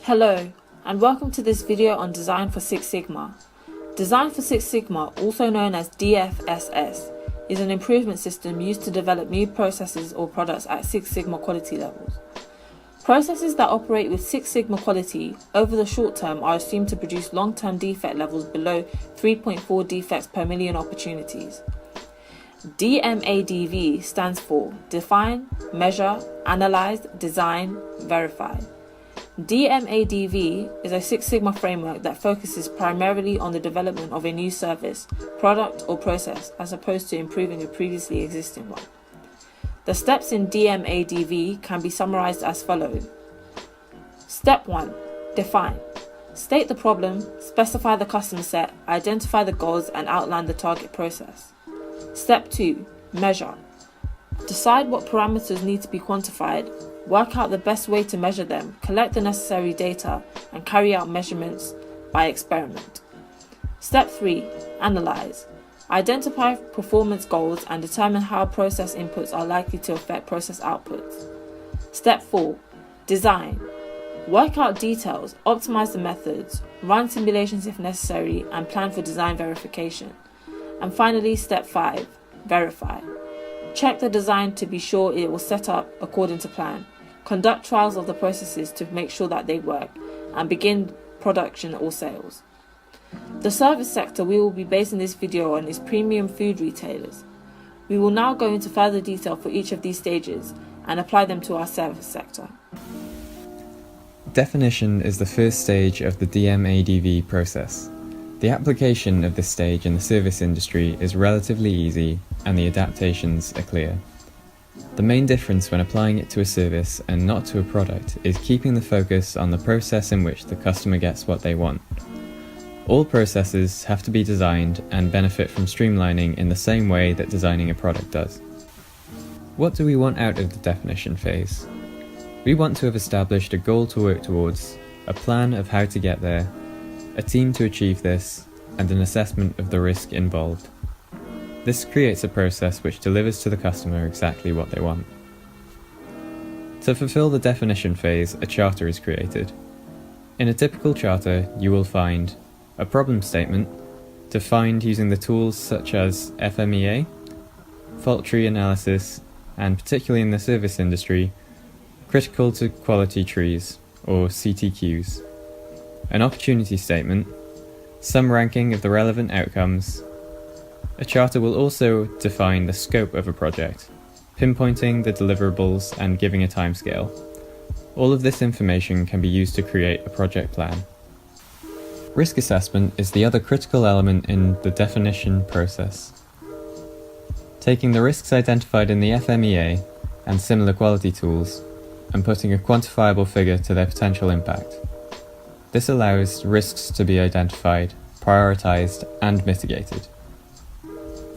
Hello, and welcome to this video on Design for Six Sigma. Design for Six Sigma, also known as DFSS, is an improvement system used to develop new processes or products at Six Sigma quality levels. Processes that operate with Six Sigma quality over the short term are assumed to produce long-term defect levels below 3.4 defects per million opportunities. DMADV stands for Define, Measure, Analyze, Design, Verify. DMADV is a Six Sigma framework that focuses primarily on the development of a new service, product, or process as opposed to improving a previously existing one. The steps in DMADV can be summarized as follows. Step 1. Define. State the problem, specify the customer set, identify the goals, and outline the target process. Step 2. Measure. Decide what parameters need to be quantified, work out the best way to measure them, collect the necessary data, and carry out measurements by experiment. Step 3. Analyze. Identify performance goals and determine how process inputs are likely to affect process outputs. Step 4. Design. Work out details, optimize the methods, run simulations if necessary, and plan for design verification. And finally, Step 5. Verify. Check the design to be sure it will set up according to plan. Conduct trials of the processes to make sure that they work, and begin production or sales. The service sector we will be basing this video on is premium food retailers. We will now go into further detail for each of these stages and apply them to our service sector. Definition is the first stage of the DMADV process. The application of this stage in the service industry is relatively easy and the adaptations are clear. The main difference when applying it to a service and not to a product is keeping the focus on the process in which the customer gets what they want. All processes have to be designed and benefit from streamlining in the same way that designing a product does. What do we want out of the definition phase? We want to have established a goal to work towards, a plan of how to get there, a team to achieve this, and an assessment of the risk involved. This creates a process which delivers to the customer exactly what they want. To fulfill the definition phase, a charter is created. In a typical charter, you will find a problem statement, defined using the tools such as FMEA, fault tree analysis, and particularly in the service industry, critical to quality trees, or CTQs. An opportunity statement, some ranking of the relevant outcomes. A charter will also define the scope of a project, pinpointing the deliverables and giving a timescale. All of this information can be used to create a project plan. Risk assessment is the other critical element in the definition process. Taking the risks identified in the FMEA and similar quality tools and putting a quantifiable figure to their potential impact. This allows risks to be identified, prioritized, and mitigated.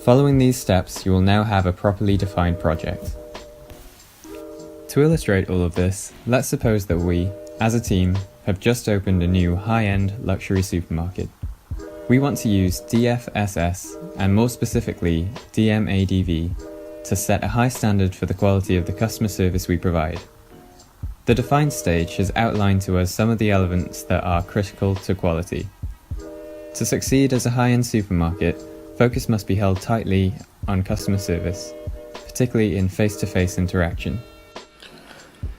Following these steps, you will now have a properly defined project. To illustrate all of this, let's suppose that we, as a team, have just opened a new high-end luxury supermarket. We want to use DFSS, and more specifically DMADV, to set a high standard for the quality of the customer service we provide. The define stage has outlined to us some of the elements that are critical to quality. To succeed as a high-end supermarket, focus must be held tightly on customer service, particularly in face-to-face interaction.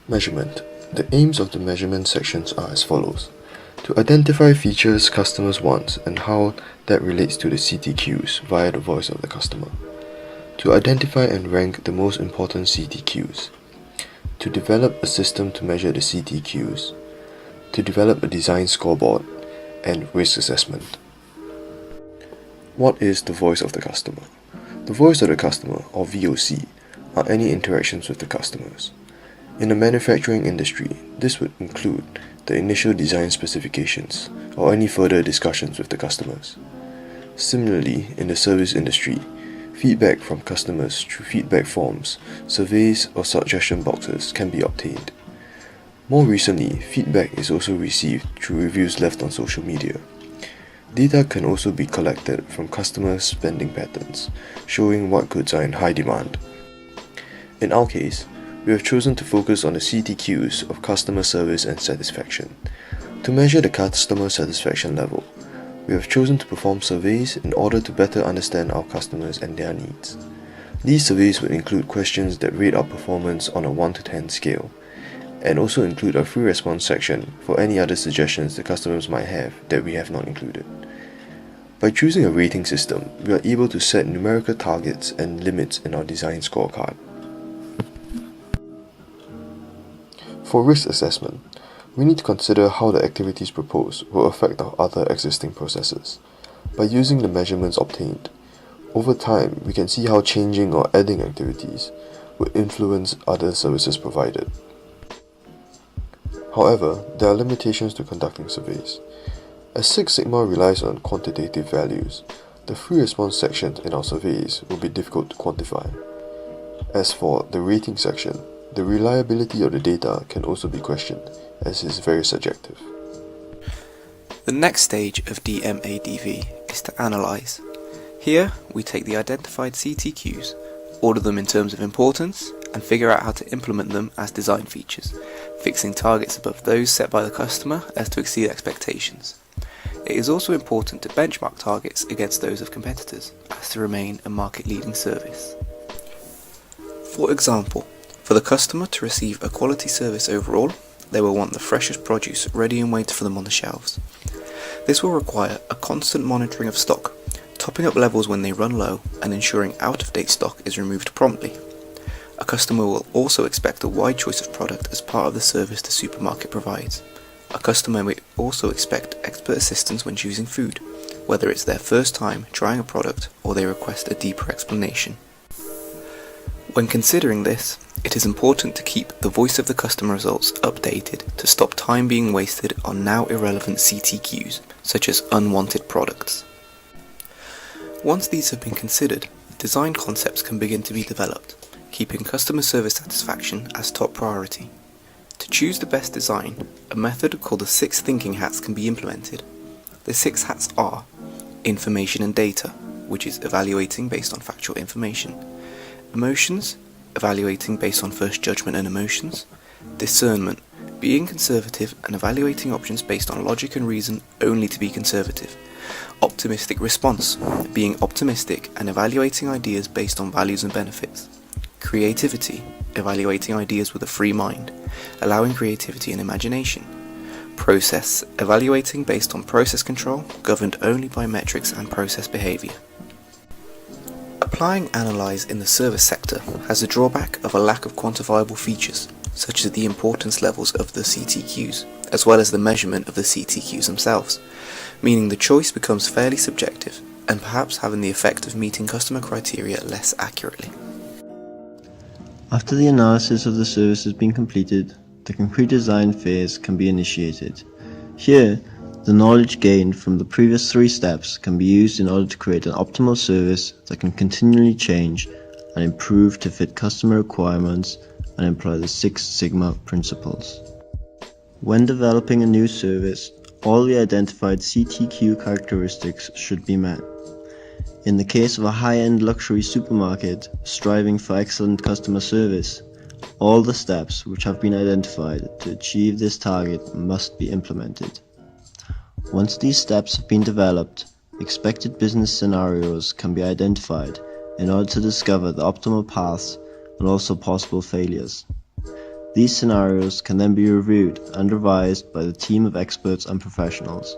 Measurement. The aims of the measurement sections are as follows. To identify features customers want and how that relates to the CTQs via the voice of the customer. To identify and rank the most important CTQs. To develop a system to measure the CTQs. To develop a design scoreboard and risk assessment. What is the voice of the customer? The voice of the customer, or VOC, are any interactions with the customers. In the manufacturing industry, this would include the initial design specifications or any further discussions with the customers. Similarly, in the service industry, feedback from customers through feedback forms, surveys, or suggestion boxes can be obtained. More recently, feedback is also received through reviews left on social media. Data can also be collected from customers' spending patterns, showing what goods are in high demand. In our case, we have chosen to focus on the CTQs of customer service and satisfaction. To measure the customer satisfaction level, we have chosen to perform surveys in order to better understand our customers and their needs. These surveys would include questions that rate our performance on a 1 to 10 scale, and also include a free response section for any other suggestions the customers might have that we have not included. By choosing a rating system, we are able to set numerical targets and limits in our design scorecard. For risk assessment, we need to consider how the activities proposed will affect our other existing processes. By using the measurements obtained, over time we can see how changing or adding activities will influence other services provided. However, there are limitations to conducting surveys. As Six Sigma relies on quantitative values, the free response sections in our surveys will be difficult to quantify. As for the rating section, the reliability of the data can also be questioned, as it is very subjective. The next stage of DMADV is to analyze. Here, we take the identified CTQs, order them in terms of importance, and figure out how to implement them as design features, fixing targets above those set by the customer as to exceed expectations. It is also important to benchmark targets against those of competitors, as to remain a market-leading service. For example, for the customer to receive a quality service overall, they will want the freshest produce ready and wait for them on the shelves. This will require a constant monitoring of stock, topping up levels when they run low, and ensuring out-of-date stock is removed promptly. A customer will also expect a wide choice of product as part of the service the supermarket provides. A customer may also expect expert assistance when choosing food, whether it's their first time trying a product or they request a deeper explanation. When considering this, it is important to keep the voice of the customer results updated to stop time being wasted on now irrelevant CTQs, such as unwanted products. Once these have been considered, design concepts can begin to be developed, keeping customer service satisfaction as top priority. To choose the best design, a method called the 6 thinking hats can be implemented. The 6 hats are information and data, which is evaluating based on factual information; emotions, evaluating based on first judgment and emotions; discernment, being conservative and evaluating options based on logic and reason only to be conservative; optimistic response, being optimistic and evaluating ideas based on values and benefits; creativity, evaluating ideas with a free mind, allowing creativity and imagination; process, evaluating based on process control, governed only by metrics and process behavior. Applying Analyze in the service sector has the drawback of a lack of quantifiable features, such as the importance levels of the CTQs, as well as the measurement of the CTQs themselves, meaning the choice becomes fairly subjective, and perhaps having the effect of meeting customer criteria less accurately. After the analysis of the service has been completed, the concrete design phase can be initiated. Here, the knowledge gained from the previous 3 steps can be used in order to create an optimal service that can continually change and improve to fit customer requirements and employ the 6 Sigma principles. When developing a new service, all the identified CTQ characteristics should be met. In the case of a high-end luxury supermarket striving for excellent customer service, all the steps which have been identified to achieve this target must be implemented. Once these steps have been developed, expected business scenarios can be identified in order to discover the optimal paths and also possible failures. These scenarios can then be reviewed and revised by the team of experts and professionals.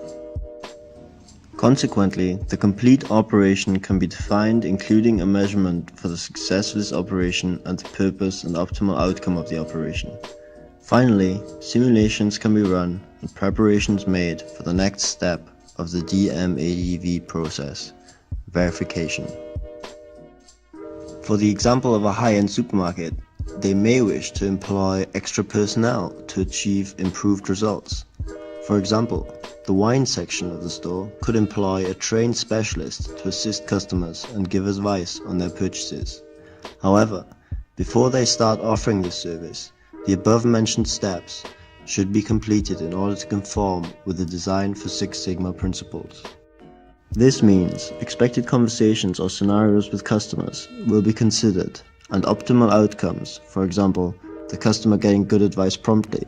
Consequently, the complete operation can be defined, including a measurement for the success of this operation and the purpose and optimal outcome of the operation. Finally, simulations can be run and preparations made for the next step of the DMADV process, verification. For the example of a high-end supermarket, they may wish to employ extra personnel to achieve improved results. For example, the wine section of the store could employ a trained specialist to assist customers and give advice on their purchases. However, before they start offering this service, the above-mentioned steps should be completed in order to conform with the Design for Six Sigma principles. This means expected conversations or scenarios with customers will be considered, and optimal outcomes, for example, the customer getting good advice promptly,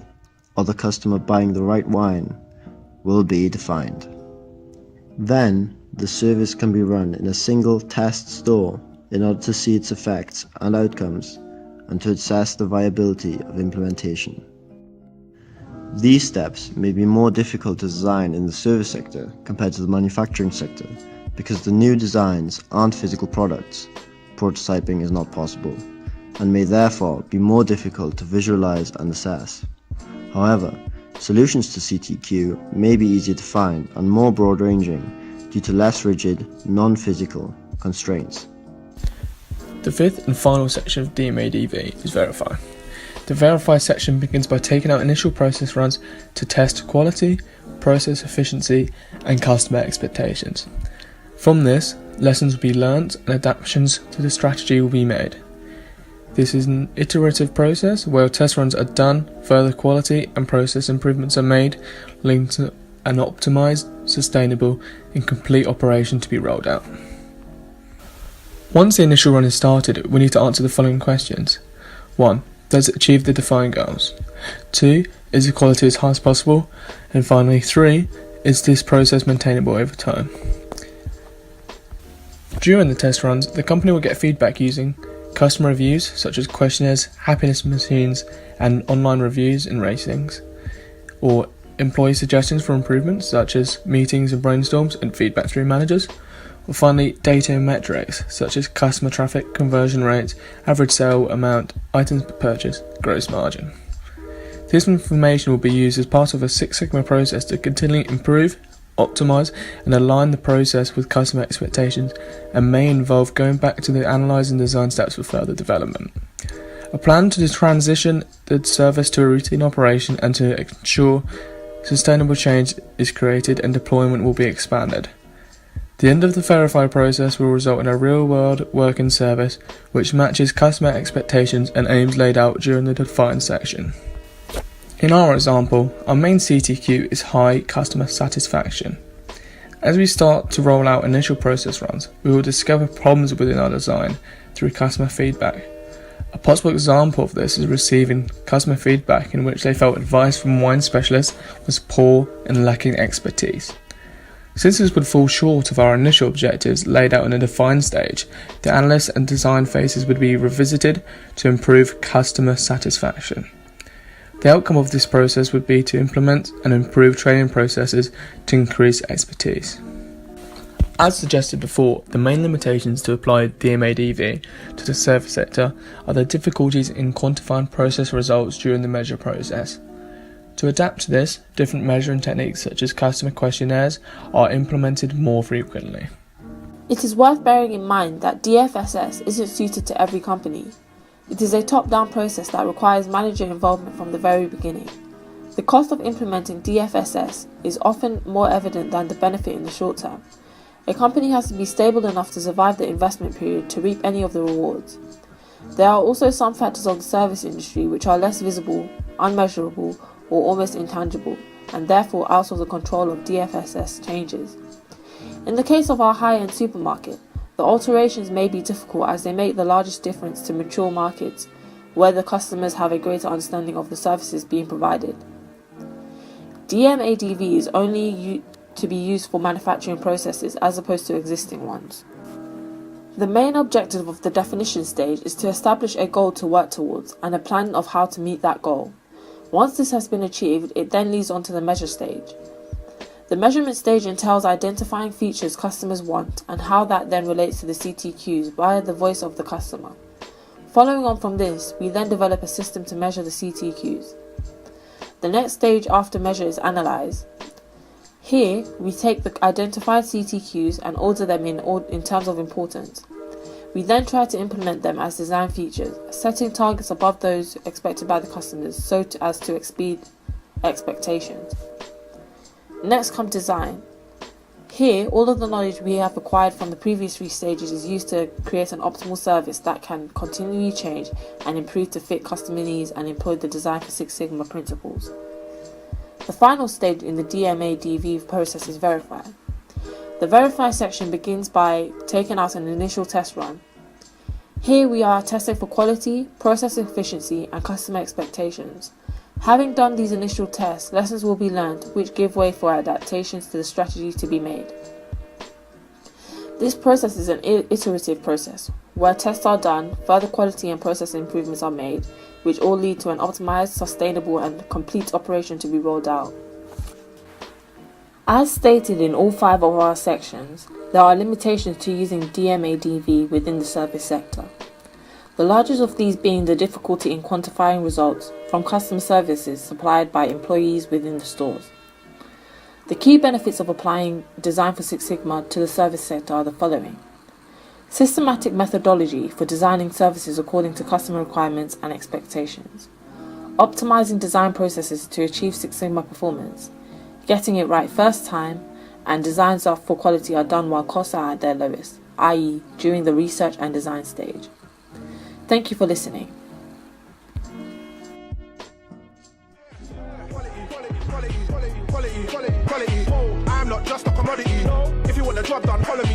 or the customer buying the right wine, will be defined. Then, the service can be run in a single test store in order to see its effects and outcomes and to assess the viability of implementation. These steps may be more difficult to design in the service sector compared to the manufacturing sector because the new designs aren't physical products, prototyping is not possible, and may therefore be more difficult to visualize and assess. However, solutions to CTQ may be easier to find and more broad-ranging due to less rigid, non-physical constraints. The fifth and final section of DMADV is Verify. The Verify section begins by taking out initial process runs to test quality, process efficiency, and customer expectations. From this, lessons will be learnt and adaptations to the strategy will be made. This is an iterative process where test runs are done, further quality and process improvements are made, linked to an optimized, sustainable, and complete operation to be rolled out. Once the initial run is started, we need to answer the following questions. 1. Does it achieve the defined goals? 2. Is the quality as high as possible? And finally, 3. Is this process maintainable over time? During the test runs, the company will get feedback using customer reviews such as questionnaires, happiness machines, and online reviews and ratings, or employee suggestions for improvements such as meetings and brainstorms and feedback through managers, or finally data and metrics such as customer traffic, conversion rates, average sale amount, items per purchase, gross margin. This information will be used as part of a Six Sigma process to continually improve, optimize and align the process with customer expectations and may involve going back to the analyze and design steps for further development. A plan to transition the service to a routine operation and to ensure sustainable change is created and deployment will be expanded. The end of the Verify process will result in a real-world working service which matches customer expectations and aims laid out during the Define section. In our example, our main CTQ is high customer satisfaction. As we start to roll out initial process runs, we will discover problems within our design through customer feedback. A possible example of this is receiving customer feedback in which they felt advice from wine specialists was poor and lacking expertise. Since this would fall short of our initial objectives laid out in a Define stage, the analyst and design phases would be revisited to improve customer satisfaction. The outcome of this process would be to implement and improve training processes to increase expertise. As suggested before, the main limitations to apply DMADV to the service sector are the difficulties in quantifying process results during the measure process. To adapt to this, different measuring techniques such as customer questionnaires are implemented more frequently. It is worth bearing in mind that DFSS isn't suited to every company. It is a top-down process that requires manager involvement from the very beginning. The cost of implementing DFSS is often more evident than the benefit in the short term. A company has to be stable enough to survive the investment period to reap any of the rewards. There are also some factors of the service industry which are less visible, unmeasurable, or almost intangible, and therefore out of the control of DFSS changes. In the case of our high-end supermarket, the alterations may be difficult as they make the largest difference to mature markets where the customers have a greater understanding of the services being provided. DMADV is only to be used for manufacturing processes as opposed to existing ones. The main objective of the definition stage is to establish a goal to work towards and a plan of how to meet that goal. Once this has been achieved, it then leads on to the measure stage. The measurement stage entails identifying features customers want and how that then relates to the CTQs via the voice of the customer. Following on from this, we then develop a system to measure the CTQs. The next stage after measure is analyze. Here, we take the identified CTQs and order them in terms of importance. We then try to implement them as design features, setting targets above those expected by the customers so as to exceed expectations. Next comes design. Here, all of the knowledge we have acquired from the previous 3 stages is used to create an optimal service that can continually change and improve to fit customer needs and employ the design for Six Sigma principles. The final stage in the DMADV process is verify. The verify section begins by taking out an initial test run. Here we are testing for quality, process efficiency, and customer expectations. Having done these initial tests, lessons will be learned which give way for adaptations to the strategy to be made. This process is an iterative process, where tests are done, further quality and process improvements are made, which all lead to an optimized, sustainable and complete operation to be rolled out. As stated in all 5 of our sections, there are limitations to using DMADV within the service sector. The largest of these being the difficulty in quantifying results from customer services supplied by employees within the stores. The key benefits of applying Design for Six Sigma to the service sector are the following. Systematic methodology for designing services according to customer requirements and expectations. Optimizing design processes to achieve Six Sigma performance. Getting it right first time, and designs for quality are done while costs are at their lowest, i.e. during the research and design stage. Thank you for listening. Quality. I'm not just a commodity. If you want the job done, follow me.